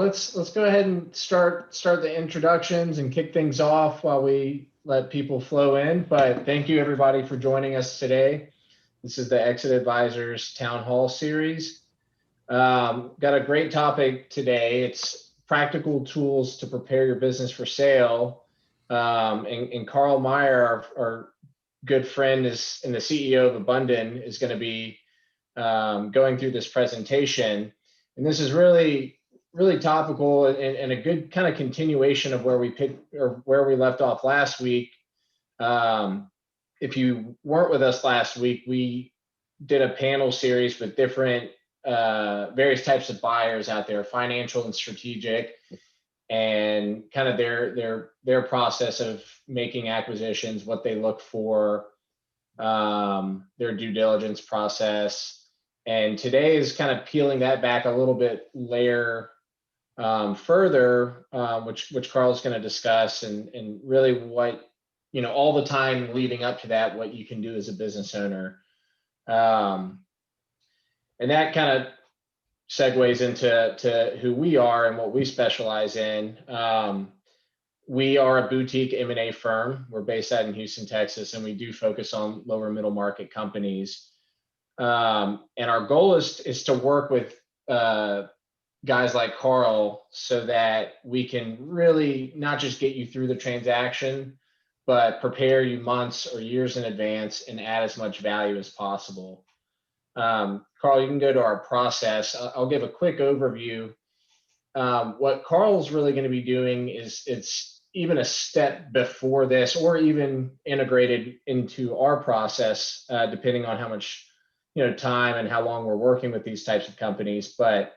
Let's go ahead and start the introductions and kick things off while we let people flow in. But thank you everybody for joining us today. This is the Exit Advisors Town Hall series. Got a great topic today. It's practical tools to prepare your business for sale. And Karl Maier, our good friend, is and the CEO of Abunden, is going to be going through this presentation. And this is really topical and a good kind of continuation of where we left off last week. If you weren't with us last week, we did a panel series with different various types of buyers out there, financial and strategic, and kind of their process of making acquisitions, what they look for, their due diligence process. And today is kind of peeling that back a little bit layer further, which Karl's going to discuss, and really what, all the time leading up to that, what you can do as a business owner. And that kind of segues into who we are and what we specialize in. We are a boutique M&A firm. We're based out in Houston, Texas, and we do focus on lower middle market companies. And our goal is to work with guys like Karl so that we can really not just get you through the transaction, but prepare you months or years in advance and add as much value as possible. Karl, you can go to our process. I'll give a quick overview. What Karl's really going to be doing is it's even a step before this, or even integrated into our process, depending on how much time and how long we're working with these types of companies. But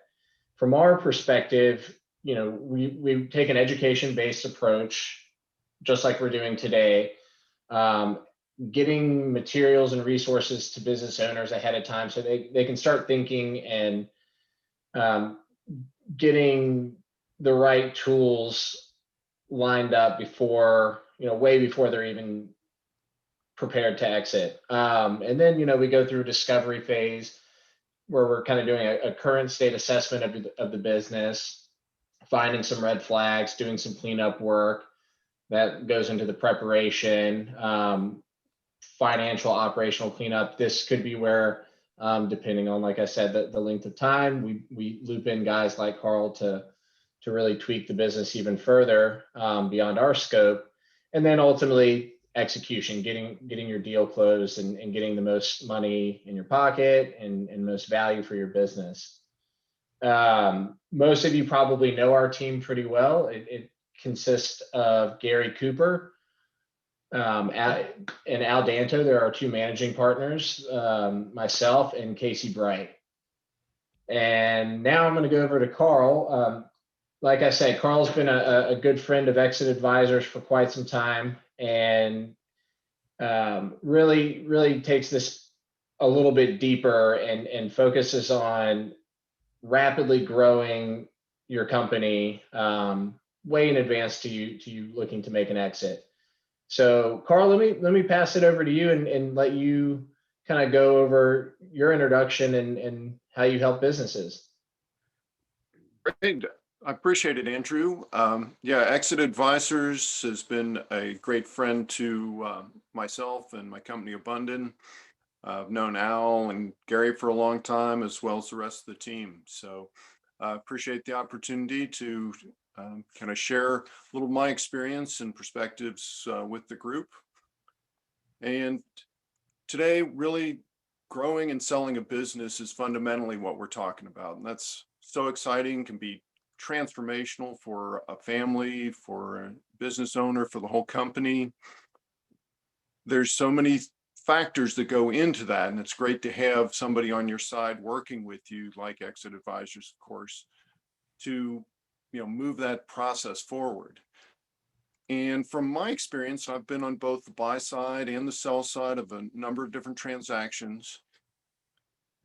from our perspective, we take an education-based approach, just like we're doing today, getting materials and resources to business owners ahead of time so they can start thinking and getting the right tools lined up before, way before they're even prepared to exit. And then, we go through a discovery phase where we're kind of doing a current state assessment of the business, finding some red flags, doing some cleanup work that goes into the preparation, financial operational cleanup. This could be where, depending on, like I said, the length of time, we loop in guys like Karl to really tweak the business even further beyond our scope. And then ultimately execution, getting your deal closed and getting the most money in your pocket and most value for your business. Most of you probably know our team pretty well. It consists of Gary Cooper and Al Danto. There are two managing partners, myself and Casey Bright. And now I'm going to go over to Karl. Like I said, Karl's been a good friend of Exit Advisors for quite some time, and really takes this a little bit deeper and focuses on rapidly growing your company way in advance to you looking to make an exit. So Karl, let me pass it over to you and let you kind of go over your introduction and how you help businesses. Great. I appreciate it, Andrew. Exit Advisors has been a great friend to myself and my company, Abunden. I've known Al and Gary for a long time, as well as the rest of the team. So I appreciate the opportunity to kind of share a little of my experience and perspectives with the group. And today, really growing and selling a business is fundamentally what we're talking about. And that's so exciting, can be transformational for a family, for a business owner, for the whole company. There's so many factors that go into that, and it's great to have somebody on your side working with you, like Exit Advisors, of course, to move that process forward. And from my experience, I've been on both the buy side and the sell side of a number of different transactions.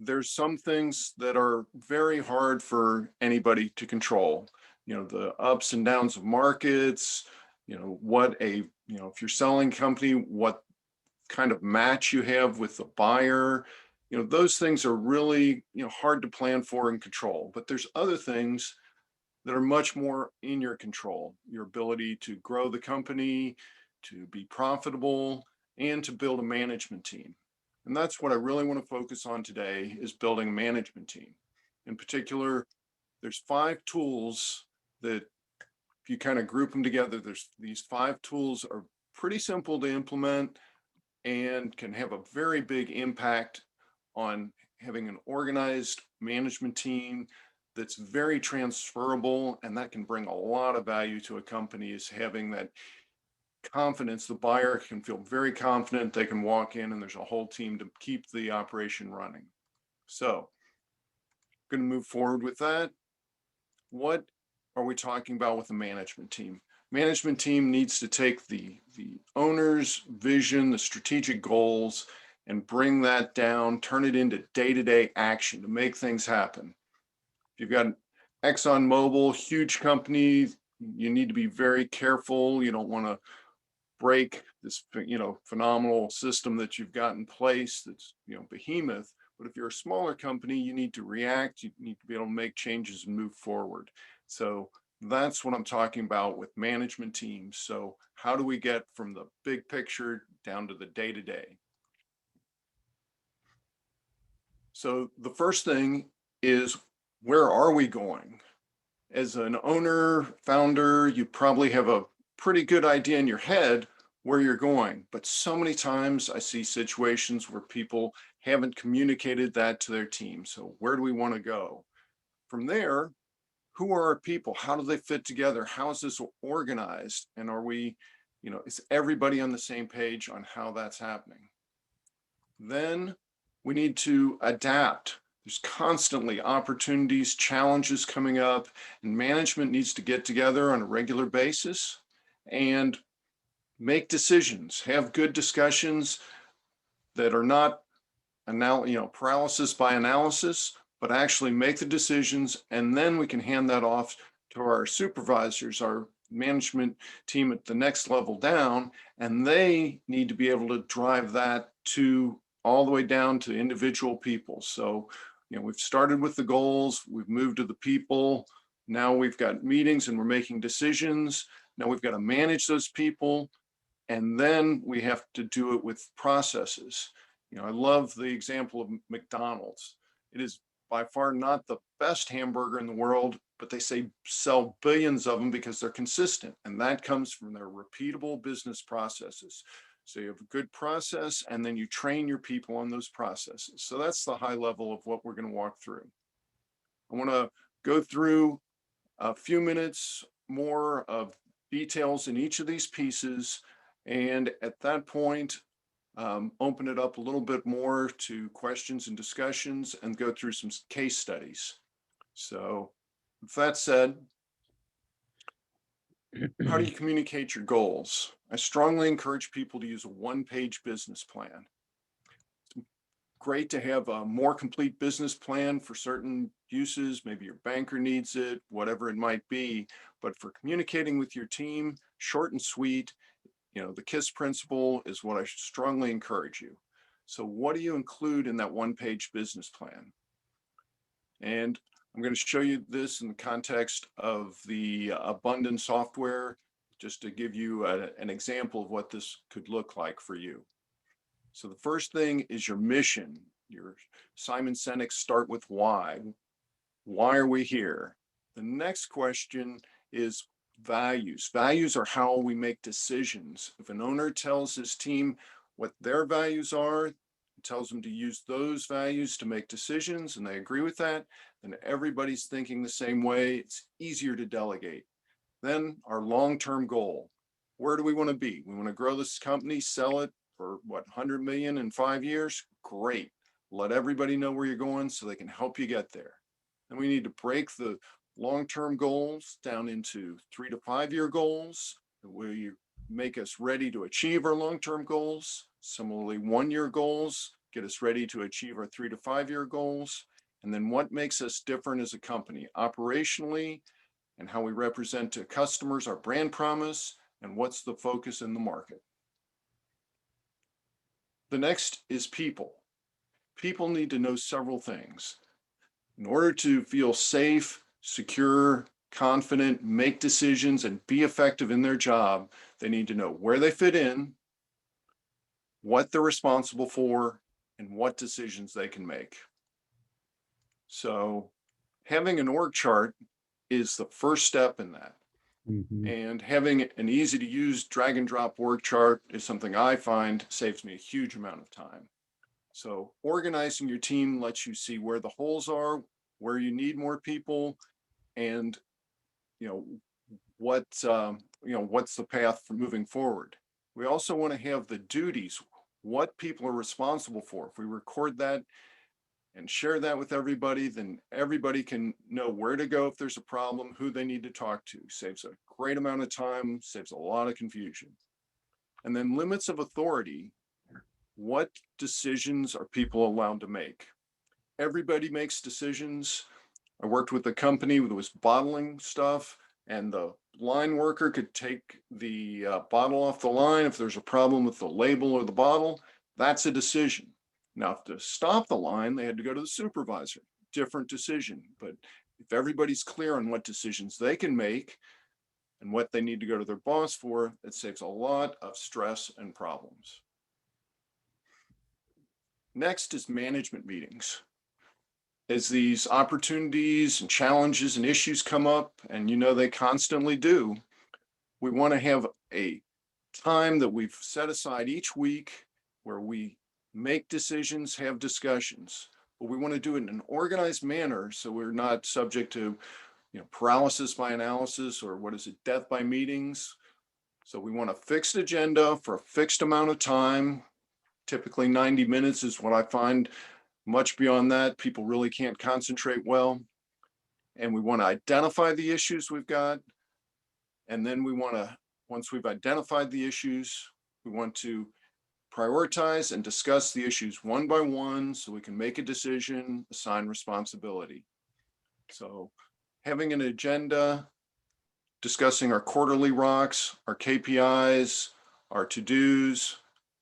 There's some things that are very hard for anybody to control. The ups and downs of markets, if you're selling company, what kind of match you have with the buyer, those things are really, hard to plan for and control. But there's other things that are much more in your control, your ability to grow the company, to be profitable, and to build a management team. And that's what I really want to focus on today, is building a management team. In particular, there's 5 tools that, if you kind of group them together, there's these 5 tools are pretty simple to implement and can have a very big impact on having an organized management team that's very transferable, and that can bring a lot of value to a company, is having that confidence. The buyer can feel very confident they can walk in and there's a whole team to keep the operation running. So I'm going to move forward with that. What are we talking about with a management team? Management team needs to take the owner's vision, the strategic goals, and bring that down, turn it into day-to-day action to make things happen. If you've got ExxonMobil, huge company, you need to be very careful. You don't want to break this, phenomenal system that you've got in place that's, behemoth. But if you're a smaller company, you need to react, you need to be able to make changes and move forward. So that's what I'm talking about with management teams. So how do we get from the big picture down to the day-to-day? So the first thing is, where are we going? As an owner, founder, you probably have a pretty good idea in your head where you're going. But so many times I see situations where people haven't communicated that to their team. So where do we want to go? From there, who are our people? How do they fit together? How is this organized? And are we, is everybody on the same page on how that's happening? Then we need to adapt. There's constantly opportunities, challenges coming up, and management needs to get together on a regular basis and make decisions, have good discussions that are not paralysis by analysis, but actually make the decisions, and then we can hand that off to our supervisors, our management team at the next level down, and they need to be able to drive that to all the way down to individual people. So, we've started with the goals, we've moved to the people, now we've got meetings and we're making decisions. Now we've got to manage those people, and then we have to do it with processes. I love the example of McDonald's. It is by far not the best hamburger in the world, but they say sell billions of them because they're consistent. And that comes from their repeatable business processes. So you have a good process, and then you train your people on those processes. So that's the high level of what we're going to walk through. I want to go through a few minutes more of details in each of these pieces. And at that point, open it up a little bit more to questions and discussions and go through some case studies. So with that said, how do you communicate your goals? I strongly encourage people to use a one-page business plan. It's great to have a more complete business plan for certain uses. Maybe your banker needs it, whatever it might be. But for communicating with your team, short and sweet, the KISS principle is what I strongly encourage you. So what do you include in that one-page business plan? And I'm going to show you this in the context of the Abunden software, just to give you an example of what this could look like for you. So the first thing is your mission. Your Simon Sinek start with why. Why are we here? The next question is values. Values are how we make decisions. If an owner tells his team what their values are, tells them to use those values to make decisions, and they agree with that, then everybody's thinking the same way. It's easier to delegate. Then our long-term goal. Where do we want to be? We want to grow this company, sell it for 100 million in 5 years? Great. Let everybody know where you're going so they can help you get there. And we need to break the long-term goals down into 3 to 5 year goals, where you make us ready to achieve our long-term goals. Similarly, 1 year goals get us ready to achieve our 3 to 5 year goals. And then what makes us different as a company operationally, and how we represent to customers, our brand promise, and what's the focus in the market. The next is people. People need to know several things. In order to feel safe, secure, confident, make decisions, and be effective in their job, they need to know where they fit in, what they're responsible for, and what decisions they can make. So having an org chart is the first step in that. And having an easy to use drag and drop org chart is something I find saves me a huge amount of time. So organizing your team lets you see where the holes are, where you need more people, and what's the path for moving forward. We also want to have the duties, what people are responsible for. If we record that and share that with everybody, then everybody can know where to go if there's a problem, who they need to talk to. Saves a great amount of time, saves a lot of confusion. And then limits of authority. What decisions are people allowed to make? Everybody makes decisions. I worked with a company that was bottling stuff, and the line worker could take the bottle off the line. If there's a problem with the label or the bottle, that's a decision. Now, to stop the line, they had to go to the supervisor. Different decision. But if everybody's clear on what decisions they can make and what they need to go to their boss for, it saves a lot of stress and problems. Next is management meetings. As these opportunities and challenges and issues come up, and they constantly do, we want to have a time that we've set aside each week where we make decisions, have discussions, but we want to do it in an organized manner so we're not subject to paralysis by analysis, or death by meetings. So we want a fixed agenda for a fixed amount of time. Typically 90 minutes is what I find. Much beyond that, people really can't concentrate well. And we want to identify the issues we've got. And then once we've identified the issues, we want to prioritize and discuss the issues one by one so we can make a decision, assign responsibility. So having an agenda, discussing our quarterly rocks, our KPIs, our to-dos,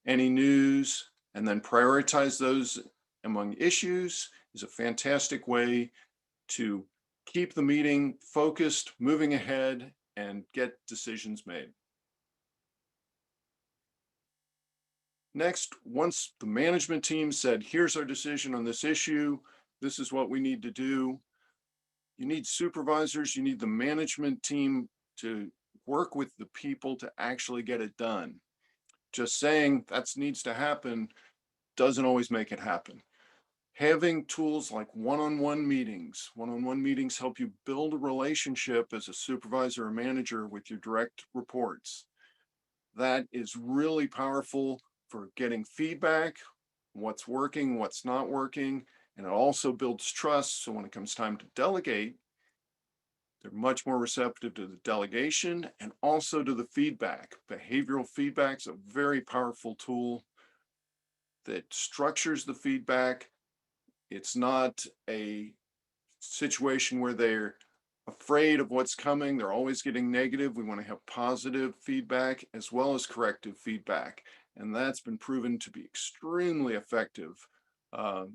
any news, and then prioritize those among issues is a fantastic way to keep the meeting focused, moving ahead, and get decisions made. Next, once the management team said, here's our decision on this issue, this is what we need to do, you need supervisors, you need the management team to work with the people to actually get it done. Just saying that needs to happen doesn't always make it happen. Having tools like one-on-one meetings help you build a relationship as a supervisor or manager with your direct reports. That is really powerful for getting feedback, what's working, what's not working, and it also builds trust. So when it comes time to delegate, they're much more receptive to the delegation and also to the feedback. Behavioral feedback is a very powerful tool that structures the feedback. It's not a situation where they're afraid of what's coming. They're always getting negative. We want to have positive feedback as well as corrective feedback. And that's been proven to be extremely effective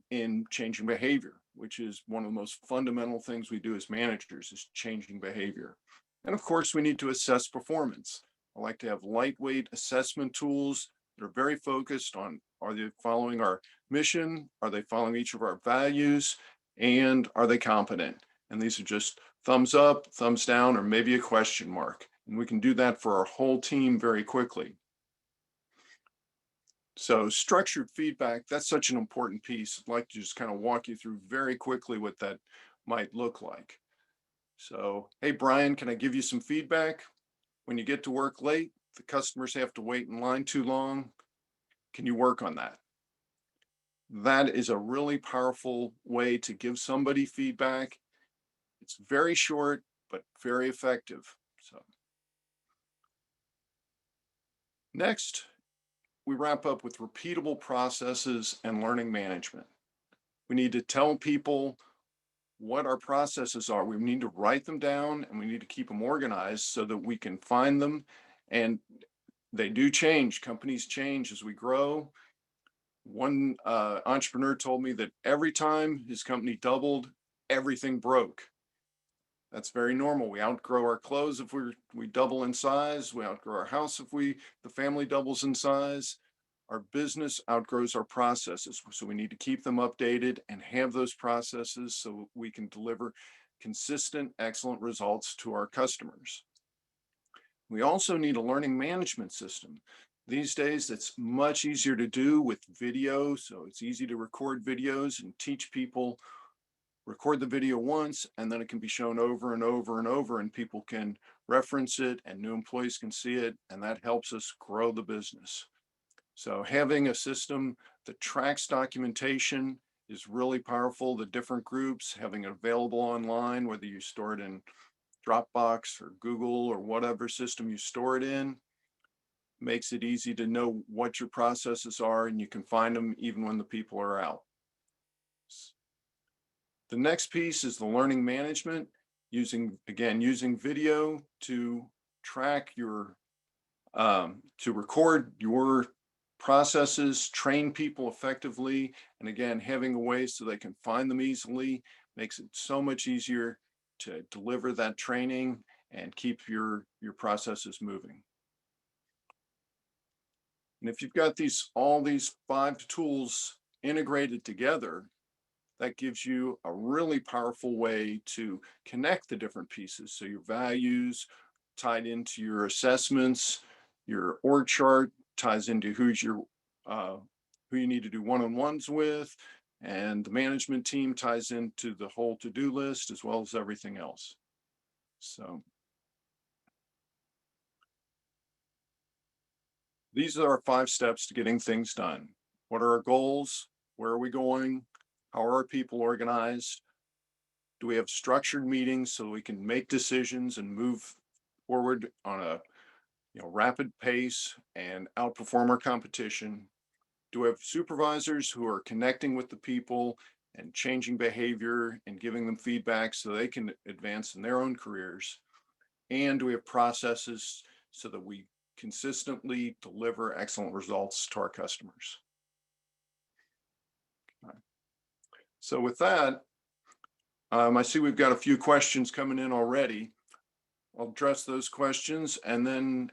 in changing behavior, which is one of the most fundamental things we do as managers, is changing behavior. And of course, we need to assess performance. I like to have lightweight assessment tools that are very focused on, are they following our mission? Are they following each of our values? And are they competent? And these are just thumbs up, thumbs down, or maybe a question mark. And we can do that for our whole team very quickly. So structured feedback, that's such an important piece. I'd like to just kind of walk you through very quickly what that might look like. So, hey, Brian, can I give you some feedback? When you get to work late, the customers have to wait in line too long. Can you work on that? That is a really powerful way to give somebody feedback. It's very short, but very effective. So next, we wrap up with repeatable processes and learning management. We need to tell people what our processes are. We need to write them down, and we need to keep them organized so that we can find them. And they do change. Companies change as we grow. One entrepreneur told me that every time his company doubled, everything broke. That's very normal. We outgrow our clothes if we double in size. We outgrow our house if the family doubles in size. Our business outgrows our processes. So we need to keep them updated and have those processes so we can deliver consistent, excellent results to our customers. We also need a learning management system. These days, it's much easier to do with video. So it's easy to record videos and teach people, record the video once, and then it can be shown over and over and over, and people can reference it and new employees can see it, and that helps us grow the business. So having a system that tracks documentation is really powerful. The different groups, having it available online, whether you store it in Dropbox or Google or whatever system you store it in, makes it easy to know what your processes are, and you can find them even when the people are out. The next piece is the learning management, using video to track your, to record your processes, train people effectively, and again, having a way so they can find them easily makes it so much easier to deliver that training and keep your processes moving. And if you've got all these 5 tools integrated together, that gives you a really powerful way to connect the different pieces. So your values tied into your assessments, your org chart ties into who you need to do one-on-ones with, and the management team ties into the whole to-do list as well as everything else. So these are our 5 steps to getting things done. What are our goals? Where are we going? How are our people organized? Do we have structured meetings so we can make decisions and move forward on a rapid pace and outperform our competition? Do we have supervisors who are connecting with the people and changing behavior and giving them feedback so they can advance in their own careers? And do we have processes so that we consistently deliver excellent results to our customers? So with that, I see we've got a few questions coming in already. I'll address those questions, and then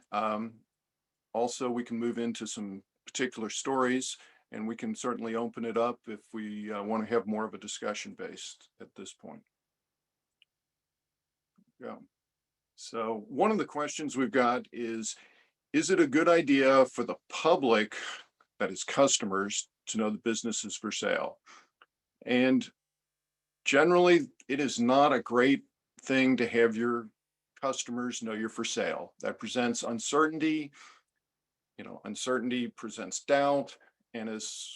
also we can move into some particular stories, and we can certainly open it up if we want to have more of a discussion based at this point. Yeah. So one of the questions we've got is it a good idea for the public, that is customers, to know the business is for sale? And generally, it is not a great thing to have your customers know you're for sale. That presents uncertainty. Uncertainty presents doubt. And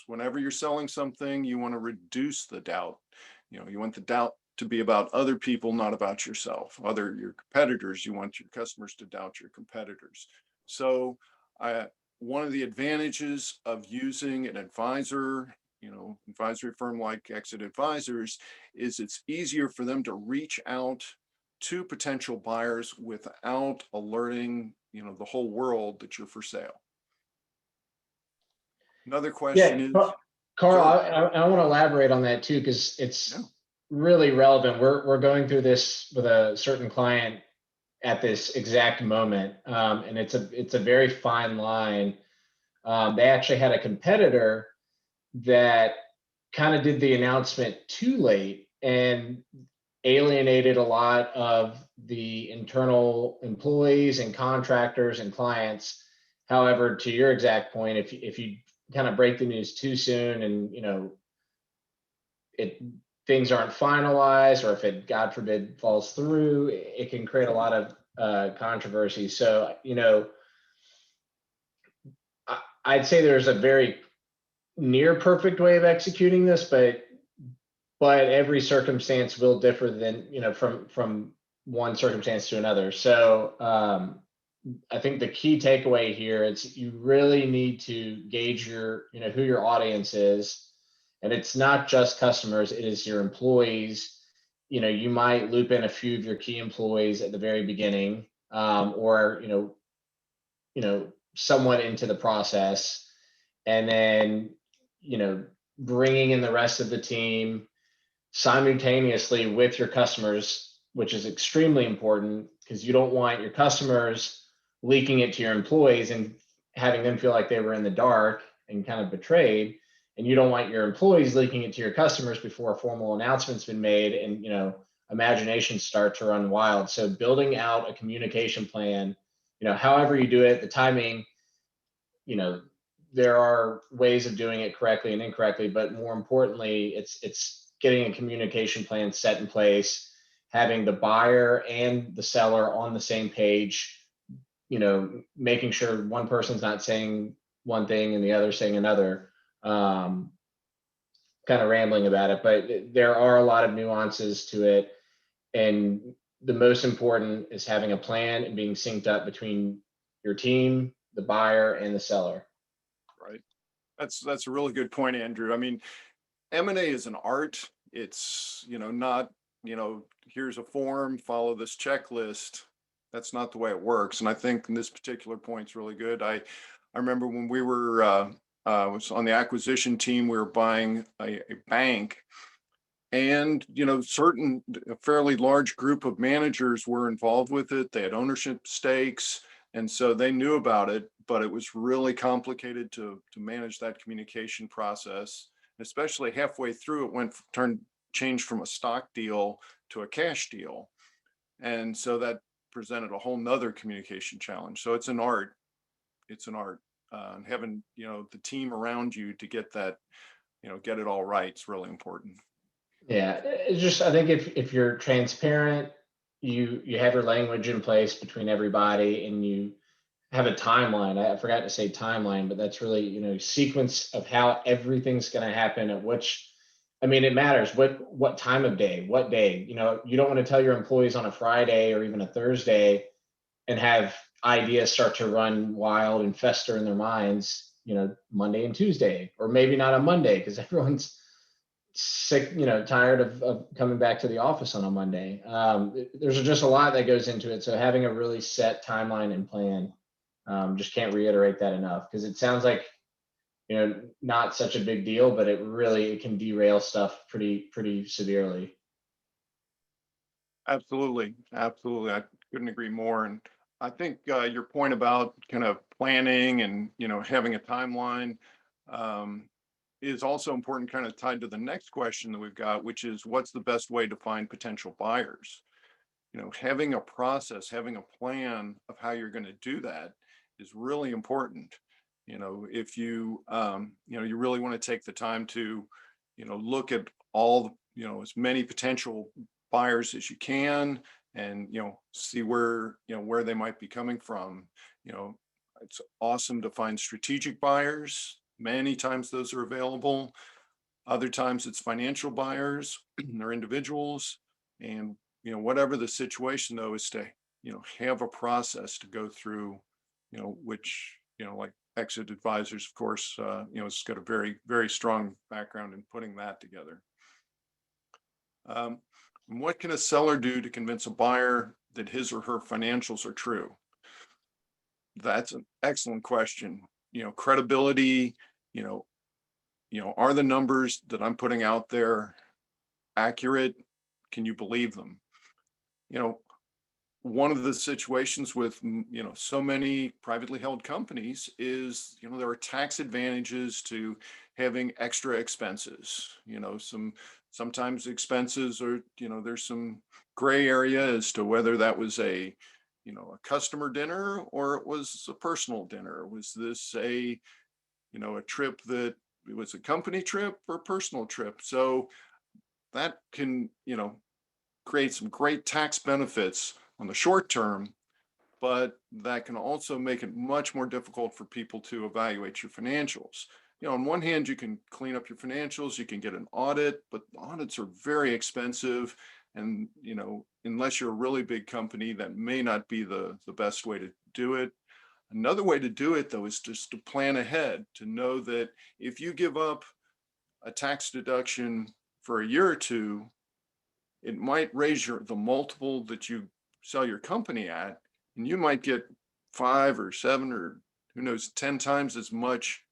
whenever you're selling something, you want to reduce the doubt. You want the doubt to be about other people, not about yourself. Your competitors, you want your customers to doubt your competitors. So one of the advantages of using an advisory firm like Exit Advisors is it's easier for them to reach out to potential buyers without alerting the whole world that you're for sale. Another question is, Carl, sure. I want to elaborate on that too, because it's really relevant. We're going through this with a certain client at this exact moment, and it's a very fine line. They actually had a competitor that kind of did the announcement too late and alienated a lot of the internal employees and contractors and clients. However, to your exact point, if you kind of break the news too soon and things aren't finalized, or if it, God forbid, falls through, it can create a lot of controversy. So I'd say there's a very near perfect way of executing this, but every circumstance will differ from one circumstance to another. So I think the key takeaway here is you really need to gauge who your audience is, and it's not just customers, it is your employees. You might loop in a few of your key employees at the very beginning, or somewhat into the process, and then bringing in the rest of the team simultaneously with your customers which is extremely important because you don't want your customers leaking it to your employees and having them feel like they were in the dark and kind of betrayed. And you don't want your employees leaking it to your customers before a formal announcement's been made, and imaginations start to run wild. So building out a communication plan, however you do it, the timing, you know, there are ways of doing it correctly and incorrectly, but more importantly, it's getting a communication plan set in place, having the buyer and the seller on the same page, making sure one person's not saying one thing and the other saying another. Kind of rambling about it, but there are a lot of nuances to it. And the most important is having a plan and being synced up between your team, the buyer, and the seller. Right. That's a really good point, Andrew. I mean, M&A is an art. It's, not, here's a form, follow this checklist. That's not the way it works. And I think this particular point's really good. I remember when we were was on the acquisition team, we were buying a bank, and a fairly large group of managers were involved with it. They had ownership stakes, and so they knew about it, but it was really complicated to manage that communication process. Especially halfway through, it changed from a stock deal to a cash deal, and so that presented a whole nother communication challenge. So it's an art. It's an art. And having the team around you to get that, get it all right, is really important. Yeah, it's just, I think if you're transparent, you have your language in place between everybody, and you have a timeline. I forgot to say timeline, but that's really, sequence of how everything's going to happen at which, I mean, it matters what time of day, what day. You don't want to tell your employees on a Friday or even a Thursday and have ideas start to run wild and fester in their minds, Monday and Tuesday, or maybe not on Monday because everyone's sick, tired of coming back to the office on a Monday. There's just a lot that goes into it. So having a really set timeline and plan, just can't reiterate that enough, because it sounds like, not such a big deal, but it can derail stuff pretty severely. Absolutely. Absolutely. I couldn't agree more. And I think your point about kind of planning and, having a timeline is also important, kind of tied to the next question that we've got, which is what's the best way to find potential buyers? Having a process, having a plan of how you're going to do that is really important. If you, you really want to take the time to, look at all, as many potential buyers as you can, and, see where they might be coming from. It's awesome to find strategic buyers. Many times those are available. Other times it's financial buyers or individuals. And, whatever the situation though, is to, have a process to go through, which, like Exit Advisors, of course, it's got a very, very strong background in putting that together. What can a seller do to convince a buyer that his or her financials are true? That's an excellent question. Credibility, are the numbers that I'm putting out there accurate? Can you believe them? One of the situations with, so many privately held companies is, there are tax advantages to having extra expenses. Sometimes expenses are, there's some gray area as to whether that was a customer dinner or it was a personal dinner. Was this a trip that it was a company trip or personal trip? So that can, create some great tax benefits on the short term, but that can also make it much more difficult for people to evaluate your financials. On one hand, you can clean up your financials, you can get an audit, but audits are very expensive. And, unless you're a really big company, that may not be the best way to do it. Another way to do it, though, is just to plan ahead, to know that if you give up a tax deduction for a year or two, it might raise the multiple that you sell your company at, and you might get 5 or 7 or who knows 10 times as much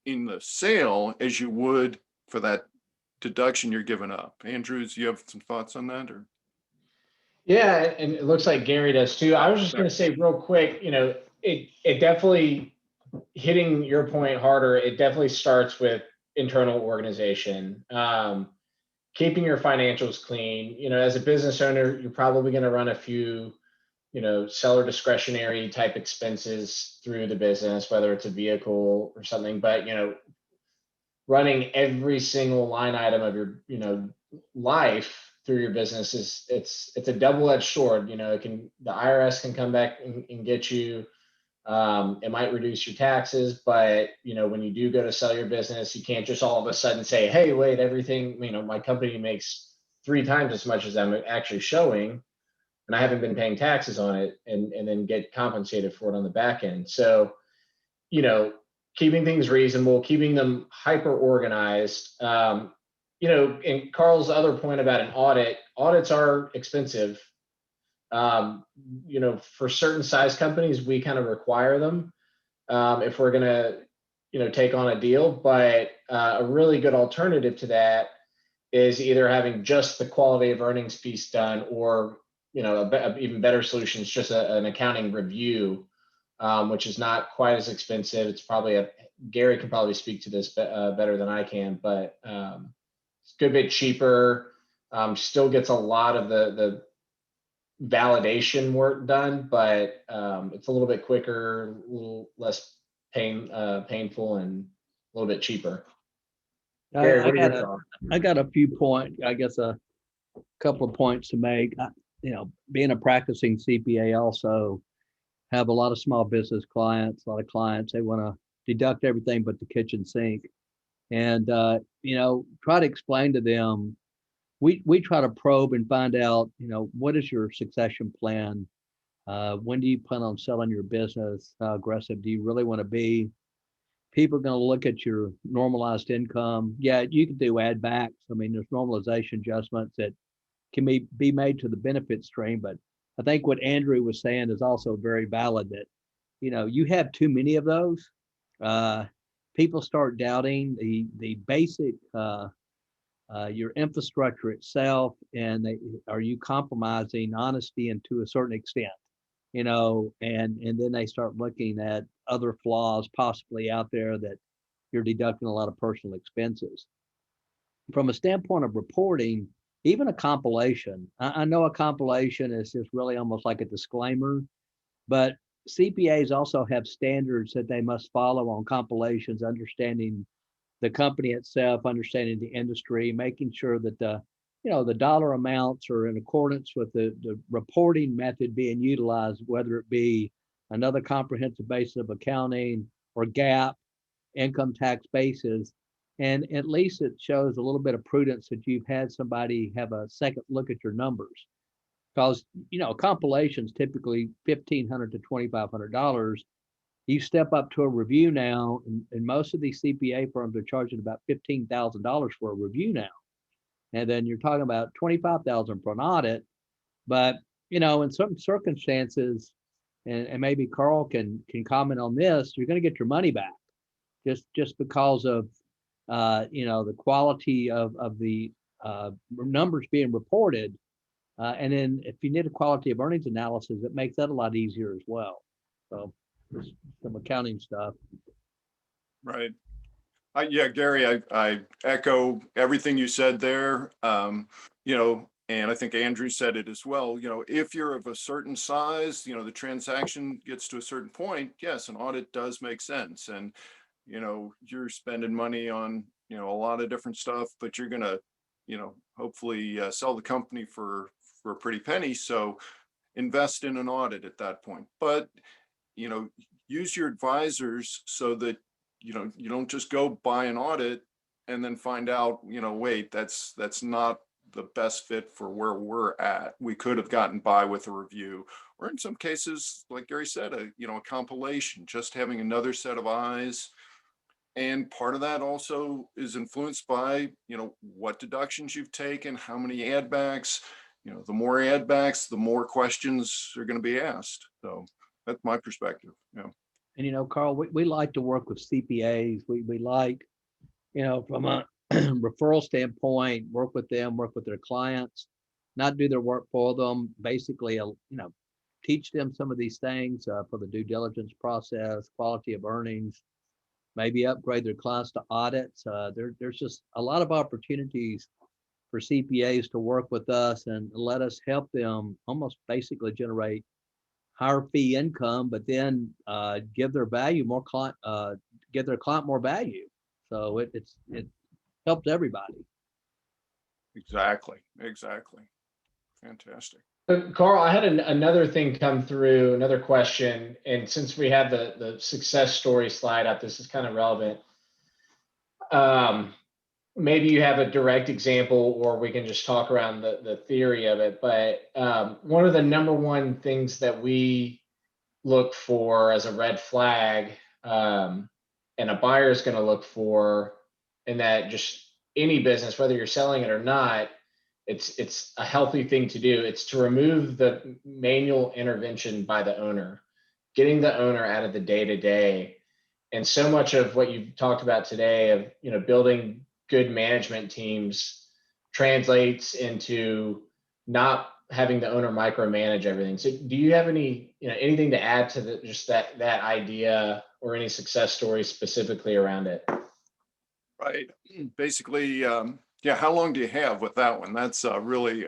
in the sale as you would for that deduction you're giving up. Andrews, you have some thoughts on that, or? Yeah, and it looks like Gary does too. I was just going to say real quick, it definitely, hitting your point harder, it definitely starts with internal organization. Keeping your financials clean. As a business owner, you're probably going to run a few, seller discretionary type expenses through the business, whether it's a vehicle or something. But, running every single line item of your, life through your business it's a double-edged sword. The IRS can come back and get you. It might reduce your taxes, but when you do go to sell your business, you can't just all of a sudden say, "Hey, wait, everything, my company makes 3 times as much as I'm actually showing, and I haven't been paying taxes on it," and then get compensated for it on the back end. So, you know, keeping things reasonable, keeping them hyper organized. And Carl's other point about an audit, audits are expensive. Um, for certain size companies, we kind of require them if we're going to, take on a deal. But a really good alternative to that is either having just the quality of earnings piece done, or even better solution is just an accounting review, which is not quite as expensive. It's probably Gary can probably speak to this better than I can, but it's a good bit cheaper. Still gets a lot of the validation work done, but it's a little bit quicker, a little less painful, and a little bit cheaper. Gary, what are your thoughts? I got a few points, I guess a couple of points to make. Being a practicing CPA, also have a lot of small business clients, a lot of clients, they want to deduct everything but the kitchen sink. And, try to explain to them, we try to probe and find out, what is your succession plan? When do you plan on selling your business? How aggressive do you really want to be? People are going to look at your normalized income. Yeah, you can do add backs. I mean, there's normalization adjustments that can be made to the benefit stream. But I think what Andrew was saying is also very valid, that, you have too many of those. People start doubting the basic, your infrastructure itself, and are you compromising honesty, and to a certain extent, and then they start looking at other flaws possibly out there, that you're deducting a lot of personal expenses. From a standpoint of reporting, even a compilation, I know a compilation is just really almost like a disclaimer, but CPAs also have standards that they must follow on compilations, understanding the company itself, understanding the industry, making sure that the dollar amounts are in accordance with the reporting method being utilized, whether it be another comprehensive basis of accounting or GAAP, income tax basis. And at least it shows a little bit of prudence that you've had somebody have a second look at your numbers. Because, compilations typically $1,500 to $2,500. You step up to a review now, and most of these CPA firms are charging about $15,000 for a review now. And then you're talking about $25,000 for an audit. But, in certain circumstances, and maybe Karl can comment on this, you're going to get your money back just because of, the quality of the numbers being reported. And then if you need a quality of earnings analysis, it makes that a lot easier as well. So there's some accounting stuff. Right. Yeah, Gary, I echo everything you said there. And I think Andrew said it as well. If you're of a certain size, the transaction gets to a certain point, yes, an audit does make sense. And, you're spending money on, a lot of different stuff, but you're going to, hopefully sell the company for a pretty penny. So invest in an audit at that point. But, use your advisors so that, you don't just go buy an audit and then find out, wait, that's not the best fit for where we're at. We could have gotten by with a review, or in some cases, like Gary said, a compilation, just having another set of eyes. And part of that also is influenced by, what deductions you've taken, how many add backs. The more add backs, the more questions are going to be asked. So that's my perspective. And, Karl, we like to work with CPAs. We like, from a referral standpoint, work with them, work with their clients, not do their work for them, basically, teach them some of these things for the due diligence process, quality of earnings, maybe upgrade their clients to audits. There's just a lot of opportunities for CPAs to work with us and let us help them almost basically generate higher fee income, but then give their value more client, give their client more value. So it helps everybody. Exactly. Fantastic. Carl, I had another thing come through, another question, and since we had the success story slide up, this is kind of relevant. Maybe you have a direct example, or we can just talk around the theory of it. But one of the number one things that we look for as a red flag, and a buyer is going to look for, in that just any business, whether you're selling it or not, it's a healthy thing to do. It's to remove the manual intervention by the owner, getting the owner out of the day-to-day. And so much of what you've talked about today of, building good management teams translates into not having the owner micromanage everything. So do you have anything to add to just that idea, or any success stories specifically around it? Right. Basically, how long do you have with that one? That's really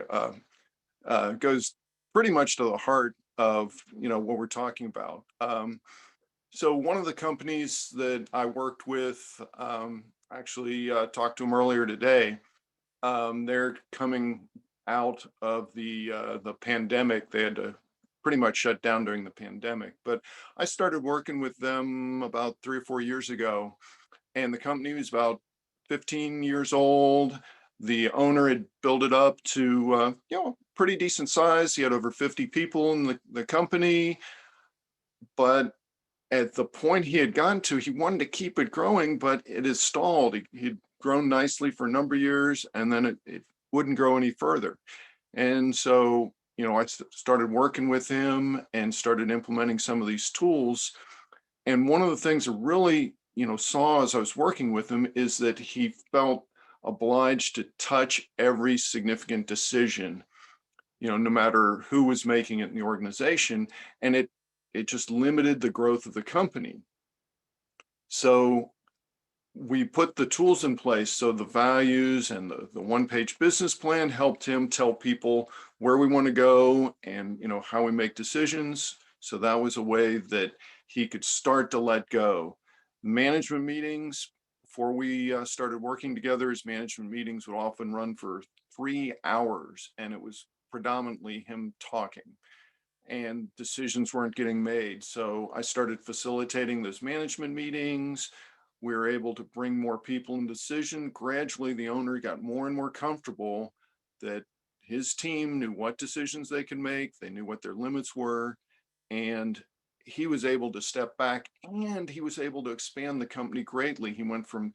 goes pretty much to the heart of, what we're talking about. So one of the companies that I worked with, actually talked to them earlier today. They're coming out of the pandemic. They had to pretty much shut down during the pandemic, but I started working with them about 3 or 4 years ago, and the company was about 15 years old. The owner had built it up to, pretty decent size. He had over 50 people in the company, but at the point he had gotten to, he wanted to keep it growing, but it has stalled. He'd grown nicely for a number of years, and then it wouldn't grow any further. And so, I started working with him and started implementing some of these tools. And one of the things I really, saw as I was working with him is that he felt obliged to touch every significant decision, no matter who was making it in the organization. And it just limited the growth of the company. So we put the tools in place. So the values and the one-page business plan helped him tell people where we want to go and, how we make decisions. So that was a way that he could start to let go. Management meetings, before we started working together, his management meetings would often run for 3 hours, and it was predominantly him talking, and decisions weren't getting made. So I started facilitating those management meetings. We were able to bring more people in decision. Gradually, the owner got more and more comfortable that his team knew what decisions they could make. They knew what their limits were. And he was able to step back, and he was able to expand the company greatly. He went from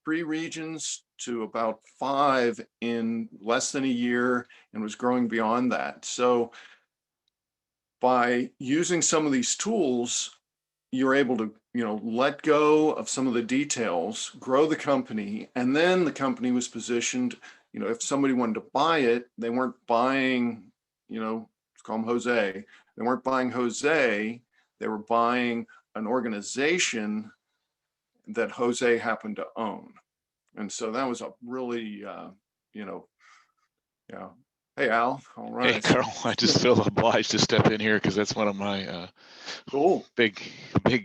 3 regions to about 5 in less than a year, and was growing beyond that. So by using some of these tools, you're able to, let go of some of the details, grow the company, and then the company was positioned, if somebody wanted to buy it, they weren't buying, let's call him Jose. They weren't buying Jose, they were buying an organization that Jose happened to own. And so that was a really, yeah. Hey, Al. All right. Hey, Carl, I just feel obliged to step in here because that's one of my Cool. big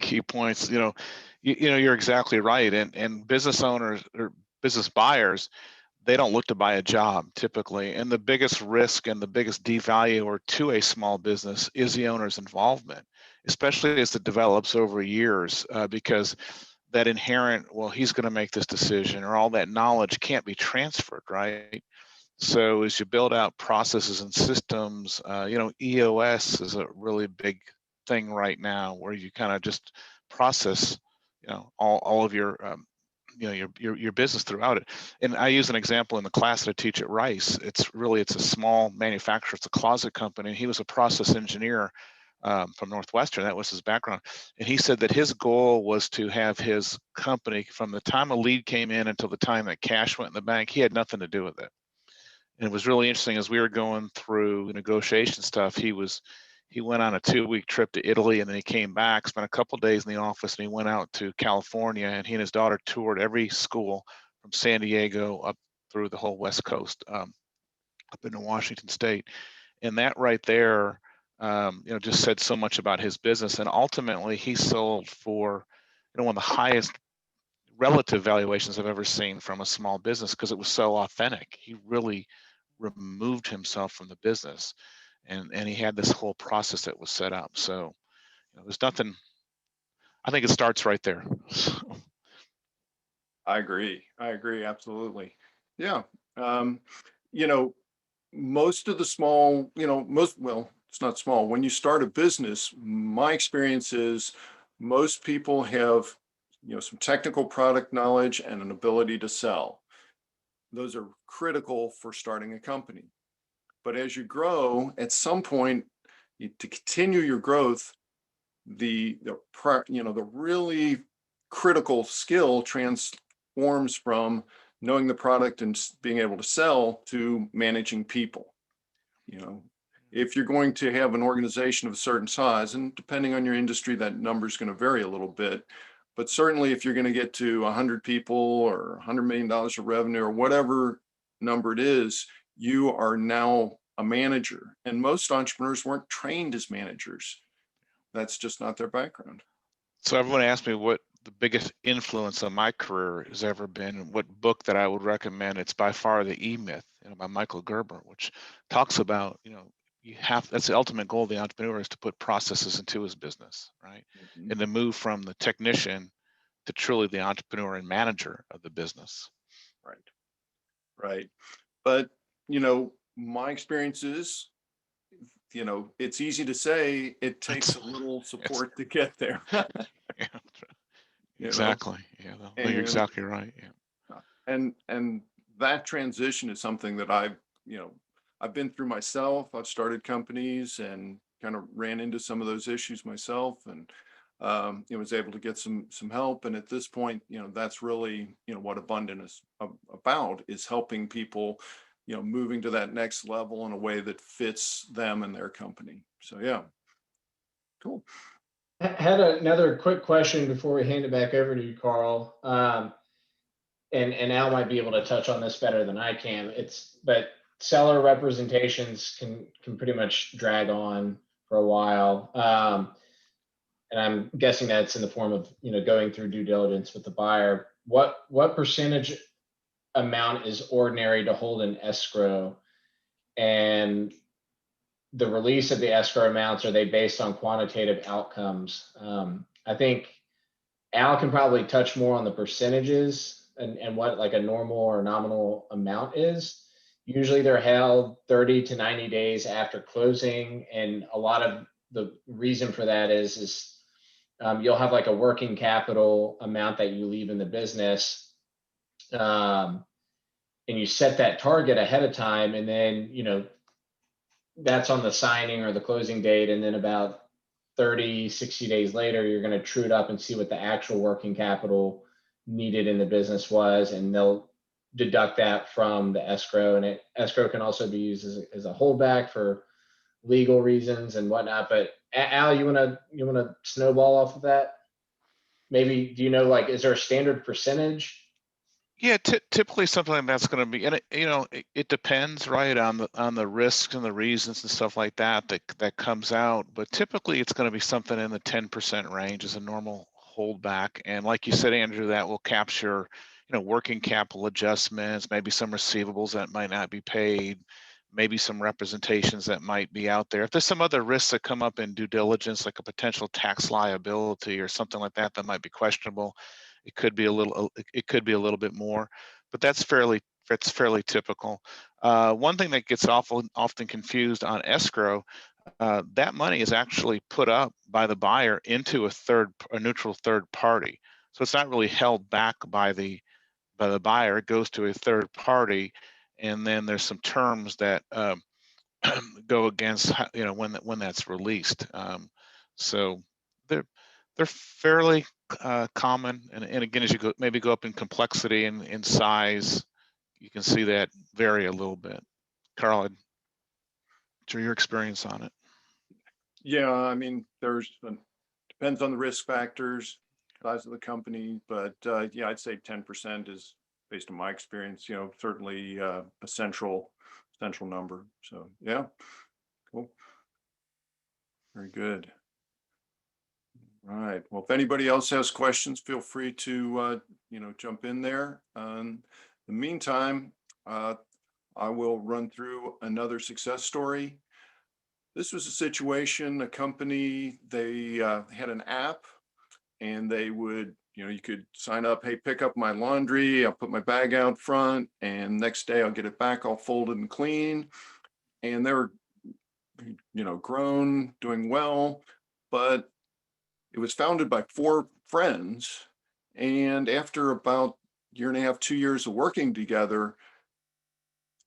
key points. You're exactly right. And business owners or business buyers, they don't look to buy a job typically. And the biggest risk and the biggest devaluer to a small business is the owner's involvement, especially as it develops over years, because that inherent, well, he's going to make this decision, or all that knowledge can't be transferred, right? So as you build out processes and systems, EOS is a really big thing right now, where you kind of just process, all of your, your business throughout it. And I use an example in the class that I teach at Rice. It's a small manufacturer. It's a closet company. And he was a process engineer from Northwestern. That was his background. And he said that his goal was to have his company, from the time a lead came in until the time that cash went in the bank, he had nothing to do with it. And it was really interesting as we were going through negotiation stuff. He went on a 2-week trip to Italy, and then he came back, spent a couple of days in the office, and he went out to California, and he and his daughter toured every school from San Diego up through the whole West Coast, up into Washington State. And that right there, just said so much about his business. And ultimately, he sold for, one of the highest relative valuations I've ever seen from a small business, because it was so authentic. He really removed himself from the business, and he had this whole process that was set up. So there's nothing. I think it starts right there. I agree. Absolutely. Yeah. Most of the small, well, it's not small. When you start a business, my experience is most people have, some technical product knowledge and an ability to sell. Those are critical for starting a company. But as you grow, at some point, to continue your growth, the really critical skill transforms from knowing the product and being able to sell to managing people. If you're going to have an organization of a certain size, and depending on your industry, that number is going to vary a little bit, but certainly if you're going to get to 100 people or $100 million of revenue or whatever number it is, you are now a manager. And most entrepreneurs weren't trained as managers. That's just not their background. So everyone asked me what the biggest influence on my career has ever been, what book that I would recommend. It's by far The E-Myth, by Michael Gerber, which talks about, that's the ultimate goal of the entrepreneur, is to put processes into his business, right? Mm-hmm. And to move from the technician to truly the entrepreneur and manager of the business. Right. But, my experience is, it's easy to say, it takes a little support to get there. Yeah, exactly. Yeah, you're exactly right. Yeah. And that transition is something that I've been through myself. I've started companies and kind of ran into some of those issues myself, and was able to get some help. And at this point, that's really, what Abunden is about, is helping people, moving to that next level in a way that fits them and their company. So, yeah. Cool. Had another quick question before we hand it back over to you, Karl. And Al might be able to touch on this better than I can. But seller representations can pretty much drag on for a while. And I'm guessing that's in the form of, going through due diligence with the buyer. What percentage amount is ordinary to hold in escrow? And the release of the escrow amounts, are they based on quantitative outcomes? I think Al can probably touch more on the percentages and what like a normal or nominal amount is. Usually they're held 30 to 90 days after closing. And a lot of the reason for that is you'll have like a working capital amount that you leave in the business. And you set that target ahead of time, and then, that's on the signing or the closing date. And then about 30, 60 days later, you're going to true it up and see what the actual working capital needed in the business was. And they'll deduct that from the escrow. And escrow can also be used as a holdback for legal reasons and whatnot. But Al, you want to snowball off of that? Maybe, do you know, like, is there a standard percentage? Yeah, typically something like that's going to be, and it depends, right, on the risks and the reasons and stuff like that comes out. But typically, it's going to be something in the 10% range as a normal holdback. And like you said, Andrew, that will capture, working capital adjustments, maybe some receivables that might not be paid, maybe some representations that might be out there. If there's some other risks that come up in due diligence, like a potential tax liability or something like that might be questionable, it could be a little bit more, but that's fairly typical. One thing that gets often confused on escrow, that money is actually put up by the buyer into a neutral third party. So it's not really held back by the buyer. It goes to a third party, and then there's some terms that go against when that's released. So they're fairly common, and again, as you maybe go up in complexity and in size, you can see that vary a little bit. Carl, to your experience on it. Yeah, I mean, depends on the risk factors, size of the company, but yeah, I'd say 10% is, based on my experience, certainly a central number. So yeah, cool. Very good. All right. Well, if anybody else has questions, feel free to jump in there. In the meantime, I will run through another success story. This was a situation, a company, they had an app, and they would, you could sign up, hey, pick up my laundry, I'll put my bag out front, and next day I'll get it back all folded and clean. And they were, grown, doing well, but it was founded by 4 friends. And after about a year and a half, 2 years of working together,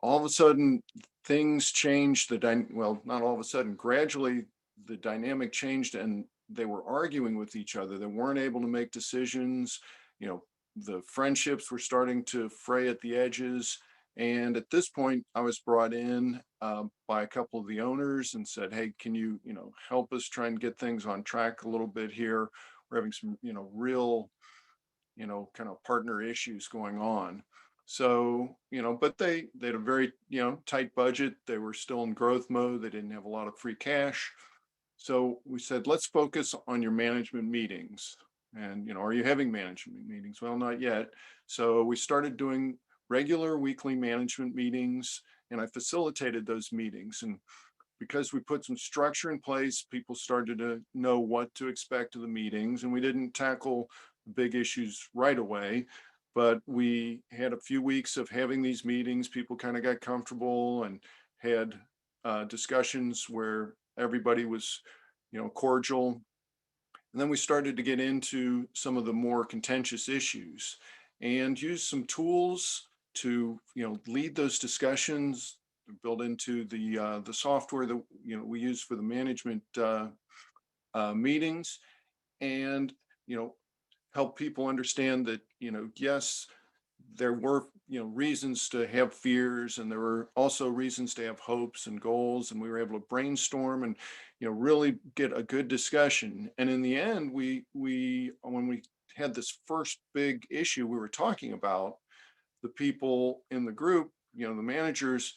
all of a sudden things changed. Well, not all of a sudden, gradually the dynamic changed, and they were arguing with each other. They weren't able to make decisions. The friendships were starting to fray at the edges. And at this point, I was brought in by a couple of the owners and said, hey, can you, help us try and get things on track a little bit here? We're having some, real, kind of partner issues going on. So, but they had a very, tight budget. They were still in growth mode. They didn't have a lot of free cash. So we said, let's focus on your management meetings. And, are you having management meetings? Well, not yet. So we started doing regular weekly management meetings, and I facilitated those meetings. And because we put some structure in place, people started to know what to expect of the meetings, and we didn't tackle big issues right away, but we had a few weeks of having these meetings. People kind of got comfortable and had discussions where everybody was, cordial. And then we started to get into some of the more contentious issues and use some tools to, lead those discussions, built into the software that, we use for the management meetings, and, help people understand that, yes, there were, reasons to have fears, and there were also reasons to have hopes and goals, and we were able to brainstorm and, really get a good discussion. And in the end, we when we had this first big issue we were talking about, the people in the group, the managers,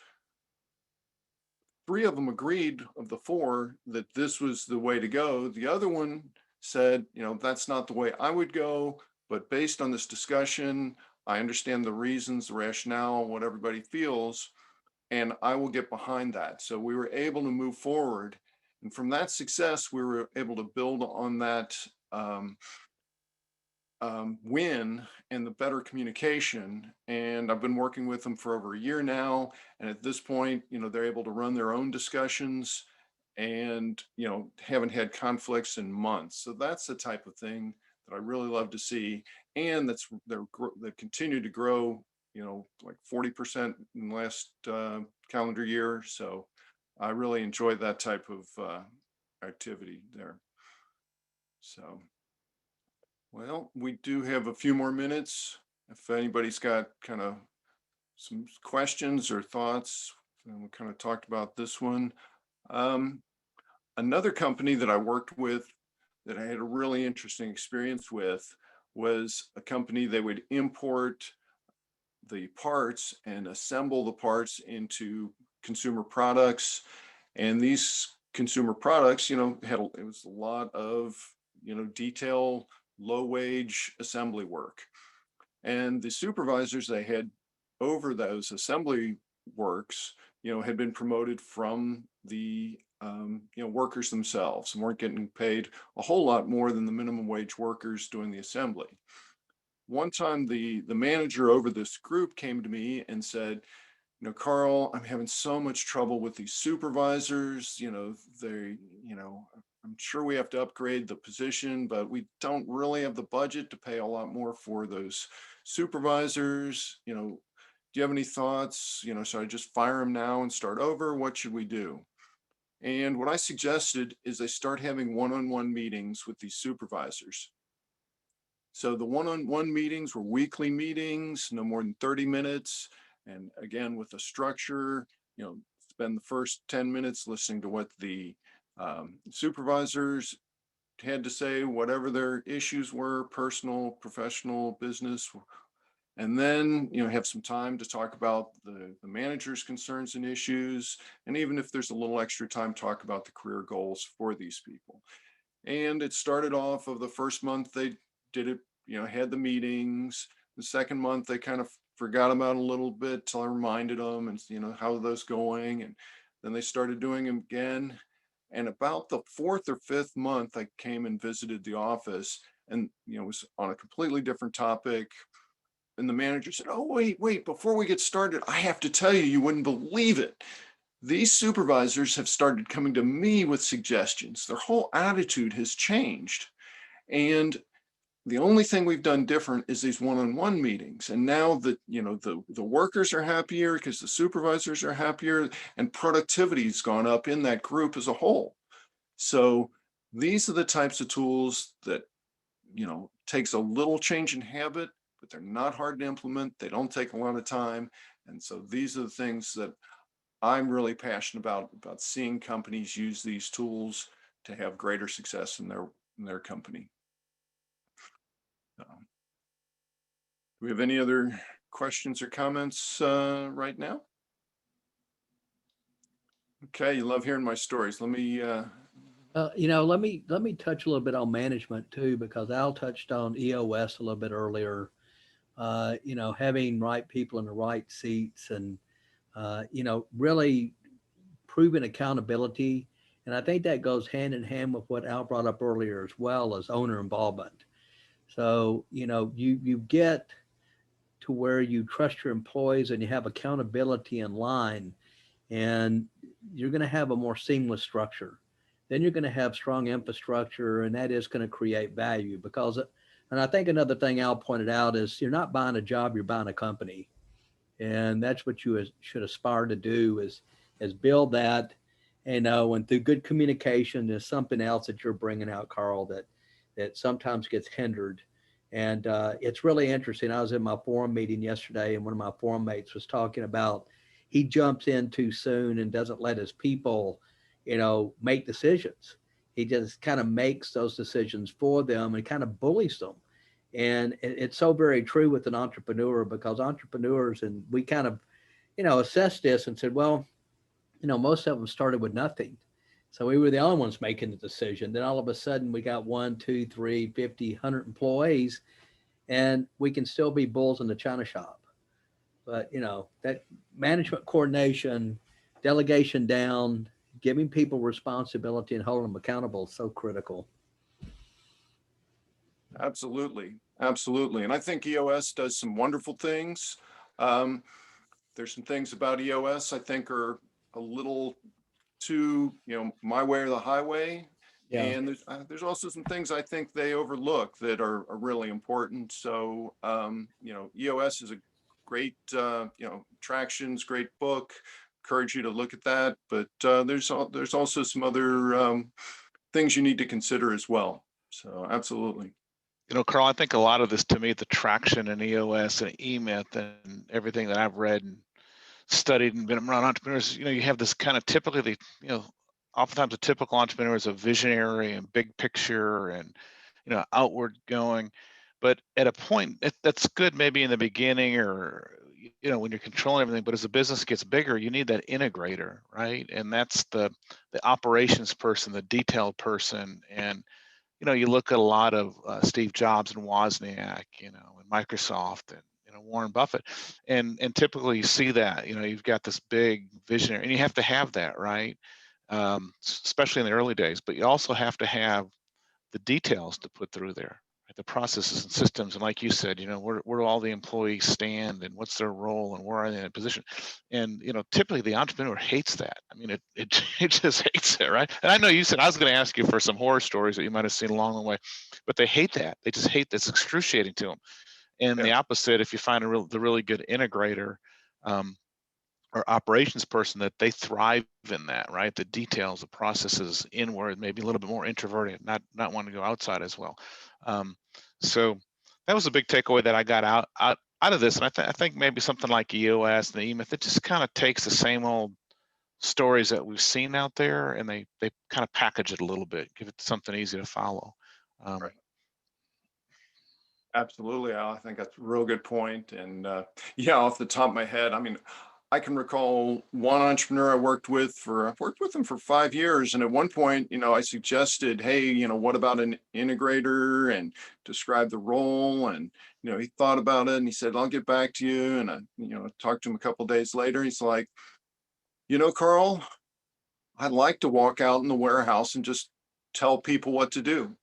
3 of them agreed, of the 4, that this was the way to go. The other one said, that's not the way I would go, but based on this discussion, I understand the reasons, the rationale, what everybody feels, and I will get behind that. So we were able to move forward. And from that success, we were able to build on that win and the better communication. And I've been working with them for over a year now. And at this point, they're able to run their own discussions and, haven't had conflicts in months. So that's the type of thing that I really love to see. And they continue to grow, like 40% in the last calendar year. So I really enjoy that type of activity there. So. Well, we do have a few more minutes. If anybody's got kind of some questions or thoughts, and we kind of talked about this one. Another company that I worked with that I had a really interesting experience with was a company that would import the parts and assemble the parts into consumer products. And these consumer products, it was a lot of, detail, low wage assembly work. And the supervisors they had over those assembly works, had been promoted from the workers themselves, and weren't getting paid a whole lot more than the minimum wage workers doing the assembly. One time the manager over this group came to me and said, Carl, I'm having so much trouble with these supervisors. I'm sure we have to upgrade the position, but we don't really have the budget to pay a lot more for those supervisors. you have any thoughts? Should I just fire him now and start over? What should we do? And what I suggested is they start having one-on-one meetings with these supervisors. So the one-on-one meetings were weekly meetings, no more than 30 minutes. And again, with a structure, spend the first 10 minutes listening to what the supervisors had to say, whatever their issues were, personal, professional, business. And then, have some time to talk about the manager's concerns and issues. And even if there's a little extra time, talk about the career goals for these people. And it started off of the first month they did it, had the meetings. The second month they kind of forgot about it a little bit till I reminded them and, how are those going? And then they started doing them again. And about the fourth or fifth month, I came and visited the office, and, it was on a completely different topic. And the manager said, "Oh, wait, before we get started, I have to tell you, you wouldn't believe it. These supervisors have started coming to me with suggestions. Their whole attitude has changed. And the only thing we've done different is these one-on-one meetings. And now that, the workers are happier because the supervisors are happier, and productivity's gone up in that group as a whole." So these are the types of tools that, takes a little change in habit, but they're not hard to implement. They don't take a lot of time. And so these are the things that I'm really passionate about seeing companies use these tools to have greater success in their company. Do we have any other questions or comments right now? Okay, you love hearing my stories. Let me let me touch a little bit on management too, because Al touched on EOS a little bit earlier. Having right people in the right seats, and really proven accountability. And I think that goes hand in hand with what Al brought up earlier, as well as owner involvement. So, you get to where you trust your employees and you have accountability in line, and you're going to have a more seamless structure. Then you're going to have strong infrastructure, and that is going to create value because, and I think another thing Al pointed out is you're not buying a job, you're buying a company. And that's what you should aspire to do is build that, and through good communication, there's something else that you're bringing out, Karl, that sometimes gets hindered. And it's really interesting. I was in my forum meeting yesterday, and one of my forum mates was talking about he jumps in too soon and doesn't let his people, make decisions. He just kind of makes those decisions for them and kind of bullies them. And it's so very true with an entrepreneur, because entrepreneurs, and we kind of, assessed this and said, well, most of them started with nothing. So we were the only ones making the decision. Then all of a sudden we got 1, 2, 3, 50, 100 employees, and we can still be bulls in the china shop. But, that management coordination, delegation down, giving people responsibility and holding them accountable is so critical. Absolutely. And I think EOS does some wonderful things. There's some things about EOS I think are a little too, my way or the highway. Yeah. And there's also some things I think they overlook that are really important. So, EOS is a great, Traction's great book. Encourage you to look at that. But there's also some other things you need to consider as well. So absolutely. Karl, I think a lot of this, to me, the Traction and EOS and eMyth and everything that I've read and studied and been around entrepreneurs, you have this kind of typically, oftentimes a typical entrepreneur is a visionary and big picture and, outward going. But at a point, that's good maybe in the beginning or, when you're controlling everything. But as the business gets bigger, you need that integrator, right? And that's the operations person, the detail person. And you look at a lot of Steve Jobs and Wozniak, and Microsoft and Warren Buffett, and typically you see that you've got this big visionary, and you have to have that, right? Especially in the early days. But you also have to have the details to put through there, right? The processes and systems, and like you said, where do all the employees stand, and what's their role, and where are they in a position? And typically the entrepreneur hates that. I mean, it just hates it, right? And I know you said I was going to ask you for some horror stories that you might have seen along the way, but they hate that. They just hate that's excruciating to them. And the opposite, if you find the really good integrator, or operations person, that they thrive in that, right? The details, the processes, inward, maybe a little bit more introverted, not wanting to go outside as well. So that was a big takeaway that I got out of this. And I think maybe something like EOS and the E-Myth, it just kind of takes the same old stories that we've seen out there, and they kind of package it a little bit, give it something easy to follow. Right. Absolutely, Al. I think that's a real good point. And yeah, off the top of my head, I mean, I can recall one entrepreneur I've worked with him for 5 years. And at one point, I suggested, hey, what about an integrator, and describe the role. And, he thought about it and he said, I'll get back to you. And I, talked to him a couple of days later. He's like, Karl, I'd like to walk out in the warehouse and just tell people what to do.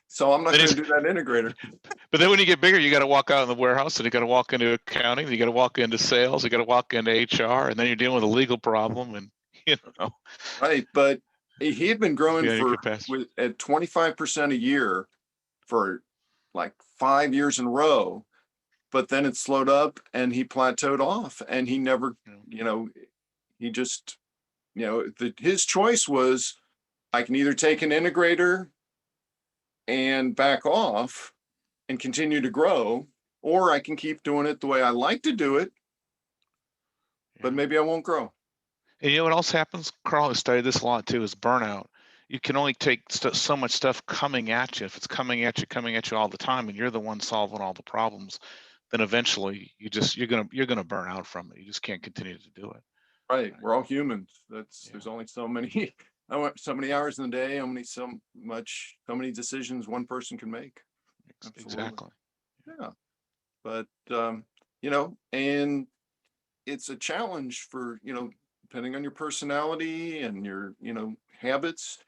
So I'm not going to do that integrator. But then when you get bigger, you got to walk out in the warehouse, and you got to walk into accounting, you got to walk into sales, you got to walk into HR, and then you're dealing with a legal problem, and Right, but he had been growing at 25% a year for like 5 years in a row, but then it slowed up and he plateaued off, and he never, he just, his choice was, I can either take an integrator and back off and continue to grow, or I can keep doing it the way I like to do it, but maybe I won't grow. And what else happens, Karl, I studied this a lot too, is burnout. You can only take so much stuff coming at you. If it's coming at you all the time, and you're the one solving all the problems, then eventually you're gonna burn out from it. You just can't continue to do it. Right. We're all humans. There's only so many so many hours in the day, so many decisions one person can make. Absolutely. Exactly. Yeah. But and it's a challenge for, depending on your personality and your, habits,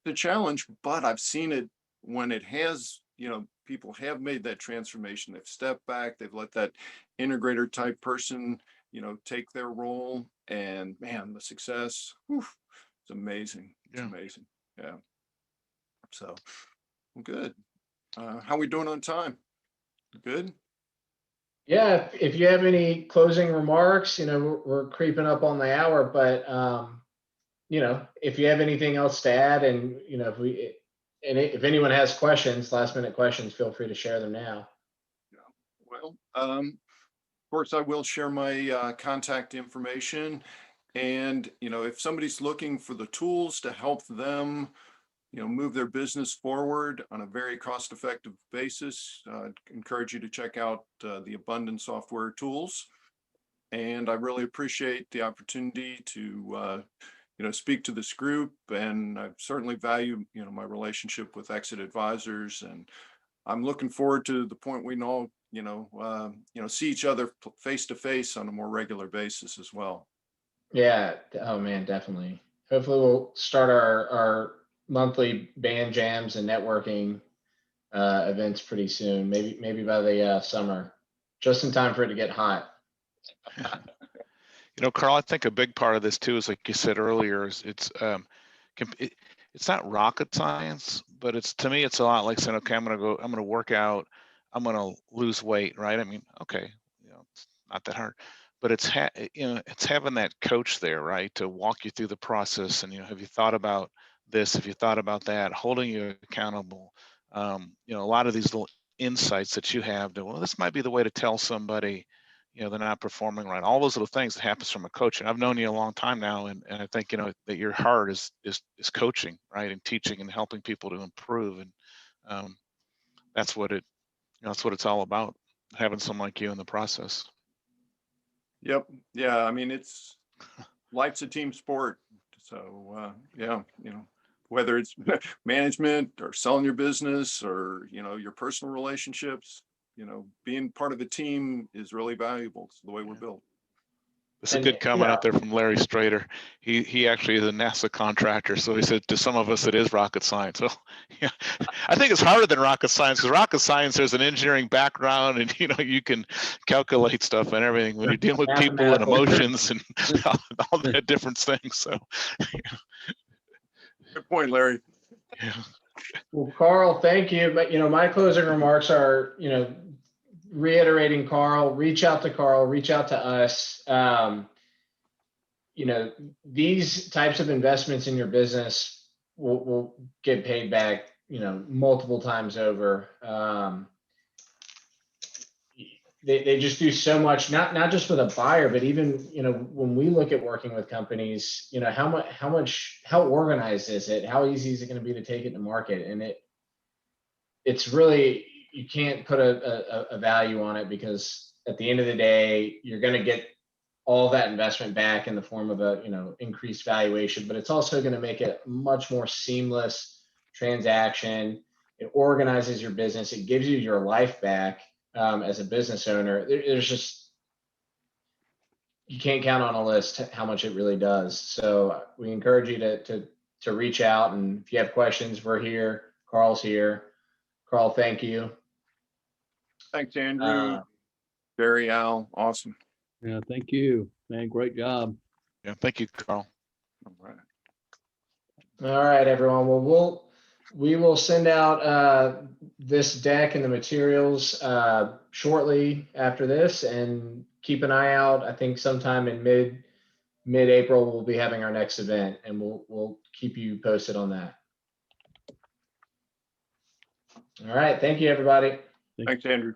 the challenge. But I've seen it when it has, people have made that transformation. They've stepped back, they've let that integrator type person, take their role, and man, the success, it's amazing. It's amazing. Yeah. So good. How are we doing on time? Good. Yeah, if you have any closing remarks, we're creeping up on the hour, but if you have anything else to add, and if anyone has questions, last minute questions, feel free to share them now. Yeah. Well, of course, I will share my contact information, and if somebody's looking for the tools to help them, move their business forward on a very cost-effective basis, I'd encourage you to check out the Abunden software tools. And I really appreciate the opportunity to, speak to this group. And I certainly value, my relationship with Exit Advisors. And I'm looking forward to the point we know, see each other face to face on a more regular basis as well. Yeah. Oh man, definitely. Hopefully we'll start our monthly band jams and networking events pretty soon. Maybe by the summer, just in time for it to get hot. Karl, I think a big part of this too is, like you said earlier, is it's not rocket science, but to me it's a lot like saying, okay, I'm gonna work out, I'm gonna lose weight, right? I mean, okay, it's not that hard, but it's having that coach there, right, to walk you through the process. And have you thought about this? Have you thought about that? Holding you accountable. A lot of these little insights that you have to, well, this might be the way to tell somebody, they're not performing right. All those little things that happens from a coach. And I've known you a long time now, and I think that your heart is coaching, right, and teaching and helping people to improve. And that's what it's all about, having someone like you in the process. Yep. Yeah. I mean, life's a team sport. So yeah, whether it's management or selling your business or your personal relationships, being part of a team is really valuable. It's the way we're built. It's a good comment out there from Larry Strader. He actually is a NASA contractor, so he said to some of us it is rocket science. Well, yeah, I think it's harder than rocket science, because rocket science, there's an engineering background, and you can calculate stuff and everything when you're dealing with people and emotions and all the different things. So good point, Larry. Yeah. Well, Karl, thank you. But my closing remarks are, reiterating Carl, reach out to Carl, reach out to us. You know, these types of investments in your business will get paid back, you know, multiple times over. They just do so much, not just for the buyer, but even, you know, when we look at working with companies, you know, how organized is it? How easy is it going to be to take it to market? And it's really, you can't put a value on it, because at the end of the day, you're going to get all that investment back in the form of a, you know, increased valuation, but it's also going to make it a much more seamless transaction. It organizes your business. It gives you your life back as a business owner. There's just, you can't count on a list how much it really does. So we encourage you to reach out, and if you have questions, we're here. Carl's here. Carl, thank you. Thanks, Andrew. Barry, Al, awesome. Yeah, thank you, man. Great job. Yeah, thank you, Carl. All right. All right, everyone. Well, we will send out this deck and the materials shortly after this, and keep an eye out. I think sometime in mid-April we'll be having our next event, and we'll keep you posted on that. All right, thank you, everybody. Thanks, Andrew.